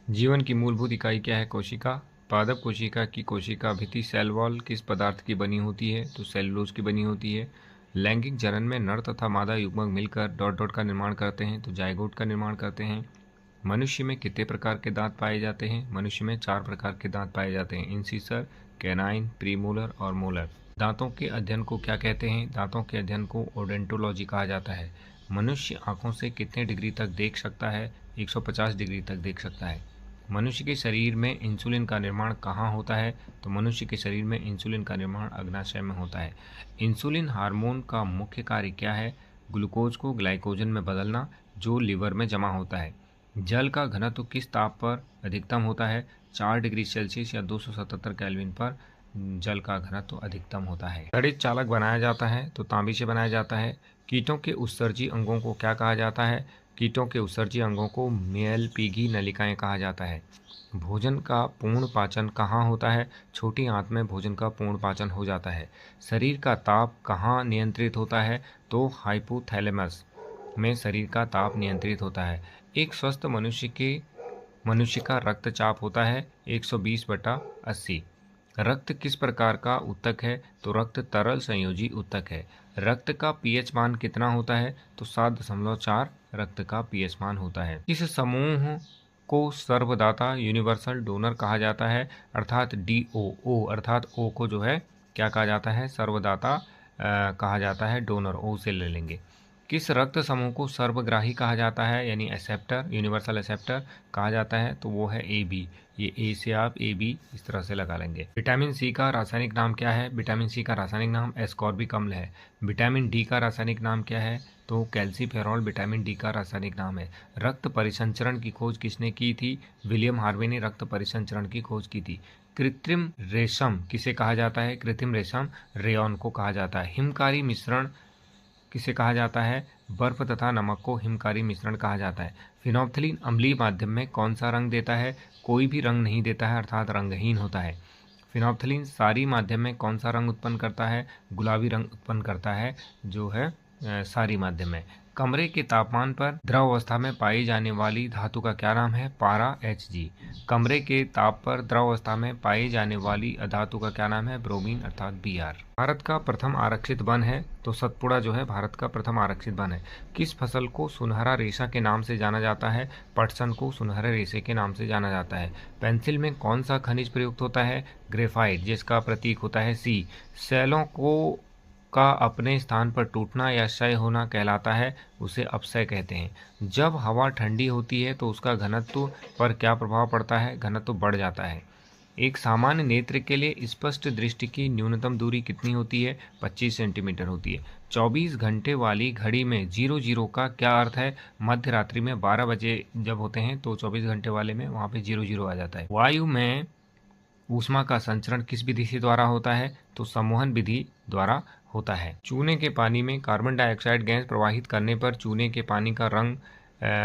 जीवन की मूलभूत इकाई क्या है? कोशिका। पादप कोशिका की कोशिका भित्ति सेल वॉल किस पदार्थ की बनी होती है? तो सेलुलोज की बनी होती है। लैंगिक जनन में नर तथा मादा युग्मक मिलकर डॉट डॉट का निर्माण करते हैं, तो जाइगोट का निर्माण करते हैं। मनुष्य में कितने प्रकार के दांत पाए जाते हैं? मनुष्य में 4 प्रकार के दांत पाए जाते हैं, इंसिसर, कैनाइन, प्रीमोलर और मोलर। दांतों के अध्ययन को क्या कहते हैं? दांतों के अध्ययन को ओडेंटोलॉजी कहा जाता है। मनुष्य आंखों से कितने डिग्री तक देख सकता है? 150 डिग्री तक देख सकता है। मनुष्य के शरीर में इंसुलिन का निर्माण कहाँ होता है? तो मनुष्य के शरीर में इंसुलिन का निर्माण अग्नाशय में होता है। इंसुलिन हार्मोन का मुख्य कार्य क्या है? ग्लूकोज को ग्लाइकोजन में बदलना, जो लिवर में जमा होता है। जल का घनत्व किस ताप पर अधिकतम होता है? 4 डिग्री सेल्सियस या 277 केल्विन पर जल का घनत्व अधिकतम होता है। गणित चालक बनाया जाता है तो तांबे से बनाया जाता है। कीटों के उत्सर्जी अंगों को क्या कहा जाता है? कीटों के उत्सर्जी अंगों को मेलपीगी नलिकाएं कहा जाता है। भोजन का पूर्ण पाचन कहाँ होता है? छोटी आंत में भोजन का पूर्ण पाचन हो जाता है। शरीर का ताप कहाँ नियंत्रित होता है? तो हाइपोथैलेमस में शरीर का ताप नियंत्रित होता है। एक स्वस्थ मनुष्य का रक्तचाप होता है 120/80। रक्त किस प्रकार का ऊतक है? तो रक्त तरल संयोजी ऊतक है। रक्त का पीएच मान कितना होता है? तो 7.4 रक्त का पीएच मान होता है। इस समूह को सर्वदाता यूनिवर्सल डोनर कहा जाता है, अर्थात DOO, अर्थात ओ को जो है क्या कहा जाता है? सर्वदाता कहा जाता है, डोनर ओ से ले लेंगे। किस रक्त समूह को सर्वग्राही कहा जाता है, यानी एक्सेप्टर, यूनिवर्सल एक्सेप्टर कहा जाता है? तो वो है AB। ये ए से आप AB इस तरह से लगा लेंगे। विटामिन सी का रासायनिक नाम क्या है? विटामिन सी का रासायनिक नाम एस्कॉर्बिक अम्ल है। विटामिन डी का रासायनिक नाम क्या है? तो कैल्सीफेरॉल विटामिन डी का रासायनिक नाम है। रक्त परिसंचरण की खोज किसने की थी? विलियम हार्वे ने रक्त परिसंचरण की खोज की थी। कृत्रिम रेशम किसे कहा जाता है? कृत्रिम रेशम रेयॉन को कहा जाता है। हिमकारी मिश्रण किसे कहा जाता है? बर्फ तथा नमक को हिमकारी मिश्रण कहा जाता है। फिनोप्थिलीन अम्लीय माध्यम में कौन सा रंग देता है? कोई भी रंग नहीं देता है, अर्थात रंगहीन होता है। फिनोप्थिलीन सारी माध्यम में कौन सा रंग उत्पन्न करता है? गुलाबी रंग उत्पन्न करता है, जो है सारी माध्यम में। कमरे के तापमान पर द्रव अवस्था में पाई जाने वाली धातु का क्या नाम है? पारा Hg। कमरे के ताप पर द्रव अवस्था में पाई जाने वाली धातु का क्या नाम है? ब्रोमीन, अर्थात Br। भारत का प्रथम आरक्षित वन है, तो सतपुड़ा जो है भारत का प्रथम आरक्षित वन है। किस फसल को सुनहरा रेशा के नाम से जाना जाता है? पटसन को सुनहरे रेशे के नाम से जाना जाता है। पेंसिल में कौन सा खनिज प्रयुक्त होता है? ग्रेफाइट, जिसका प्रतीक होता है C। सेलों को का अपने स्थान पर टूटना या क्षय होना कहलाता है, उसे अपक्षय कहते हैं। जब हवा ठंडी होती है तो उसका घनत्व पर क्या प्रभाव पड़ता है? घनत्व बढ़ जाता है। एक सामान्य नेत्र के लिए स्पष्ट दृष्टि की न्यूनतम दूरी कितनी होती है? 25 सेंटीमीटर होती है। 24 घंटे वाली घड़ी में 00 का क्या अर्थ है? मध्य रात्रि में 12 बजे जब होते हैं तो 24 घंटे वाले में वहाँ पे 00 आ जाता है। वायु में ऊष्मा का संचरण किस विधि से द्वारा होता है? तो संवहन विधि द्वारा होता है। चूने के पानी में कार्बन डाइऑक्साइड गैस प्रवाहित करने पर चूने के पानी का रंग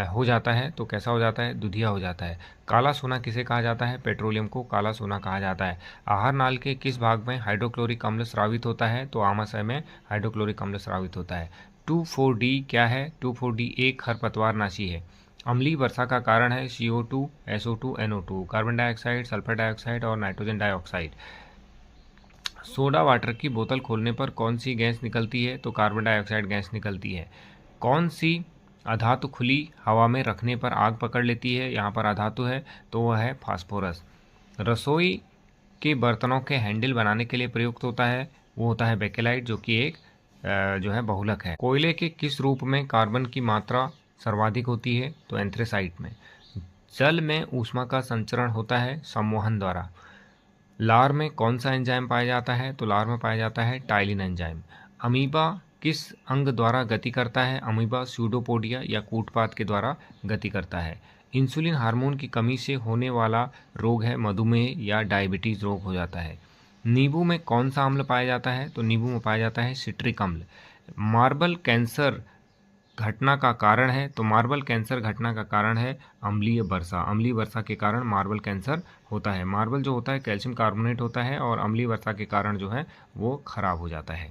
हो जाता है, तो कैसा हो जाता है? दुधिया हो जाता है। काला सोना किसे कहा जाता है? पेट्रोलियम को काला सोना कहा जाता है। आहार नाल के किस भाग में हाइड्रोक्लोरिक अम्ल स्रावित होता है? तो आमाशय में हाइड्रोक्लोरिक अम्ल स्रावित होता है। 2,4-D क्या है? 2,4-D एक खरपतवारनाशी है। अम्लीय वर्षा का कारण है CO2, SO2, NO2, carbon dioxide, sulphur dioxide और नाइट्रोजन डाइऑक्साइड। सोडा वाटर की बोतल खोलने पर कौन सी गैस निकलती है? तो कार्बन डाइऑक्साइड गैस निकलती है। कौन सी अधातु खुली हवा में रखने पर आग पकड़ लेती है? यहाँ पर अधातु है तो वह है फास्फोरस। रसोई के बर्तनों के हैंडल बनाने के लिए प्रयुक्त होता है, वो होता है बेकेलाइट, जो कि एक जो है बहुलक है। कोयले के किस रूप में कार्बन की मात्रा सर्वाधिक होती है? तो एंथ्रेसाइट में। जल में ऊष्मा का संचरण होता है संवहन द्वारा। लार में कौन सा एंजाइम पाया जाता है? तो लार में पाया जाता है टाइलिन एंजाइम। अमीबा किस अंग द्वारा गति करता है? अमीबा स्यूडोपोडिया या कूटपात के द्वारा गति करता है। इंसुलिन हार्मोन की कमी से होने वाला रोग है मधुमेह या डायबिटीज रोग हो जाता है। नींबू में कौन सा अम्ल पाया जाता है? तो नींबू में पाया जाता है सिट्रिक अम्ल। मार्बल कैंसर घटना का कारण है, तो मार्बल कैंसर घटना का कारण है अम्लीय वर्षा। अम्लीय वर्षा के कारण मार्बल कैंसर होता है। मार्बल जो होता है कैल्शियम कार्बोनेट होता है और अम्लीय वर्षा के कारण जो है वो खराब हो जाता है।